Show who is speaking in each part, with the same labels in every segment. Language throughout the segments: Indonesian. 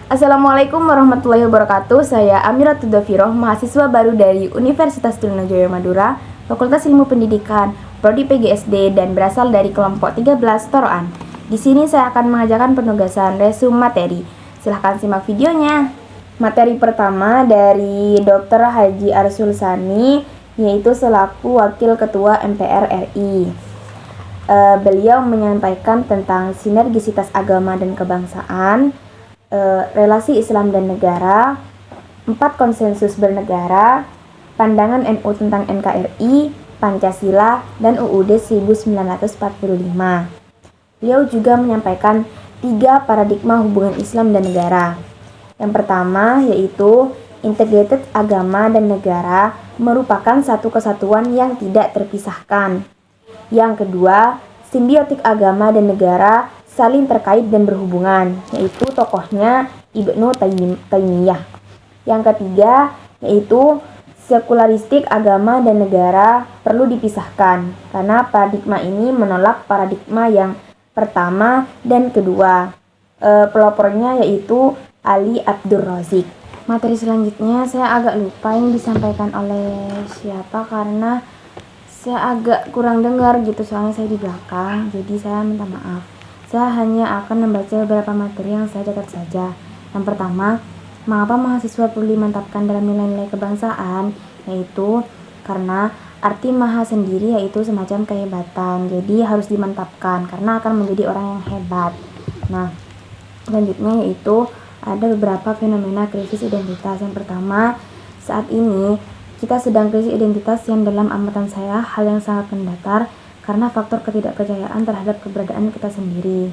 Speaker 1: Assalamualaikum warahmatullahi wabarakatuh. Saya Amiratul Dafiroh, mahasiswa baru dari Universitas Trunojoyo Madura, Fakultas Ilmu Pendidikan, Prodi PGSD, dan berasal dari kelompok 13 Toroan. Di sini saya akan mengajarkan penugasan resume materi. Silahkan simak videonya. Materi pertama dari Dr. Haji Arsul Sani, yaitu selaku Wakil Ketua MPR RI. Beliau menyampaikan tentang sinergisitas agama dan kebangsaan, relasi Islam dan negara, 4 konsensus bernegara, pandangan NU tentang NKRI, Pancasila, dan UUD 1945. Beliau juga menyampaikan 3 paradigma hubungan Islam dan negara. Yang pertama yaitu integrated agama dan negara merupakan satu kesatuan yang tidak terpisahkan. Yang kedua, simbiotik agama dan negara saling terkait dan berhubungan, yaitu tokohnya Ibnu Taimiyah. Yang ketiga, yaitu sekularistik agama dan negara perlu dipisahkan, karena paradigma ini menolak paradigma yang pertama dan kedua. Pelopornya yaitu Ali Abdur Razik. Materi selanjutnya saya agak lupa yang disampaikan oleh siapa, karena saya agak kurang dengar gitu, soalnya saya di belakang, jadi saya minta maaf. Saya hanya akan membaca beberapa materi yang saya catat saja. Yang pertama, mengapa mahasiswa perlu dimantapkan dalam nilai-nilai kebangsaan? Yaitu karena arti maha sendiri yaitu semacam kehebatan. Jadi harus dimantapkan karena akan menjadi orang yang hebat. Nah, selanjutnya yaitu ada beberapa fenomena krisis identitas. Yang pertama, saat ini kita sedang krisis identitas yang dalam amatan saya hal yang sangat mendatar karena faktor ketidakpercayaan terhadap keberadaan kita sendiri.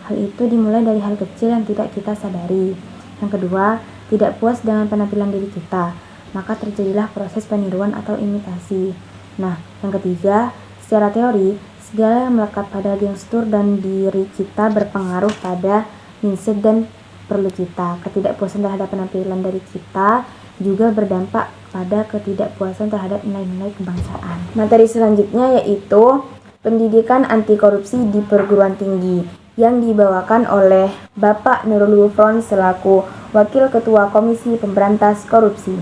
Speaker 1: Hal itu dimulai dari hal kecil yang tidak kita sadari. Yang kedua, tidak puas dengan penampilan diri kita, maka terjadilah proses peniruan atau imitasi. Nah, yang ketiga, secara teori, segala yang melekat pada gestur dan diri kita berpengaruh pada mindset dan perlu kita. Ketidakpuasan terhadap penampilan dari kita juga berdampak pada ketidakpuasan terhadap nilai-nilai kebangsaan. Materi selanjutnya yaitu pendidikan anti korupsi di perguruan tinggi yang dibawakan oleh Bapak Nurul Gufron selaku Wakil Ketua Komisi Pemberantas Korupsi.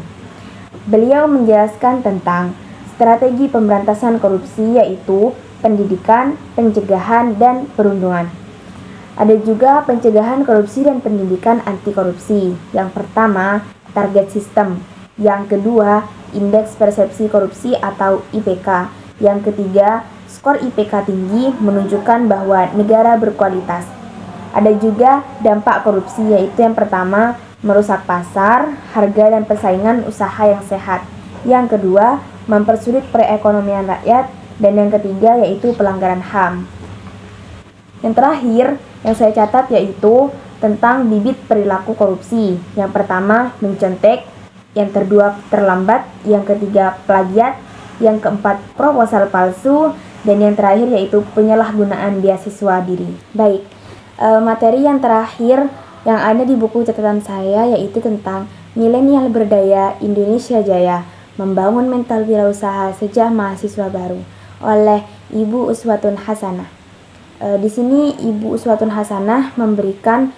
Speaker 1: Beliau menjelaskan tentang strategi pemberantasan korupsi yaitu pendidikan, pencegahan, dan perundungan. Ada juga pencegahan korupsi dan pendidikan anti korupsi. Yang pertama, target sistem. Yang kedua, indeks persepsi korupsi atau IPK. Yang ketiga, skor IPK tinggi menunjukkan bahwa negara berkualitas. Ada juga dampak korupsi, yaitu yang pertama, merusak pasar, harga dan persaingan usaha yang sehat. Yang kedua, mempersulit perekonomian rakyat. Dan yang ketiga yaitu pelanggaran HAM. Yang terakhir yang saya catat yaitu tentang bibit perilaku korupsi. Yang pertama, mencontek. Yang kedua, terlambat. Yang ketiga, plagiat. Yang keempat, proposal palsu. Dan yang terakhir yaitu penyalahgunaan beasiswa diri. Baik, materi yang terakhir yang ada di buku catatan saya yaitu tentang milenial berdaya Indonesia Jaya, membangun mental wirausaha sejak mahasiswa baru oleh Ibu Uswatun Hasanah. Di sini Ibu Uswatun Hasanah memberikan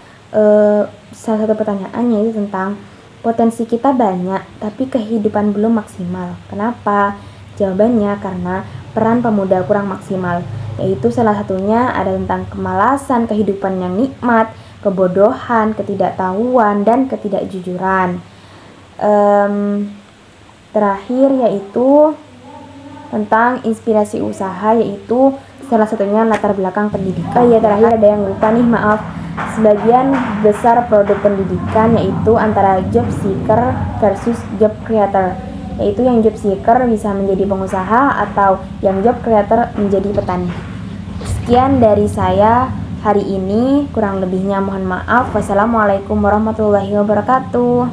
Speaker 1: salah satu pertanyaan yaitu tentang potensi kita banyak tapi kehidupan belum maksimal. Kenapa? Jawabannya karena peran pemuda kurang maksimal, yaitu salah satunya ada tentang kemalasan kehidupan yang nikmat, kebodohan, ketidaktahuan, dan ketidakjujuran. Terakhir yaitu tentang inspirasi usaha, yaitu salah satunya latar belakang pendidikan. Ya, terakhir ada yang lupa nih, maaf. Sebagian besar produk pendidikan yaitu antara job seeker versus job creator, yaitu yang job seeker bisa menjadi pengusaha atau yang job creator menjadi petani. Sekian dari saya hari ini, kurang lebihnya mohon maaf. Wassalamualaikum warahmatullahi wabarakatuh.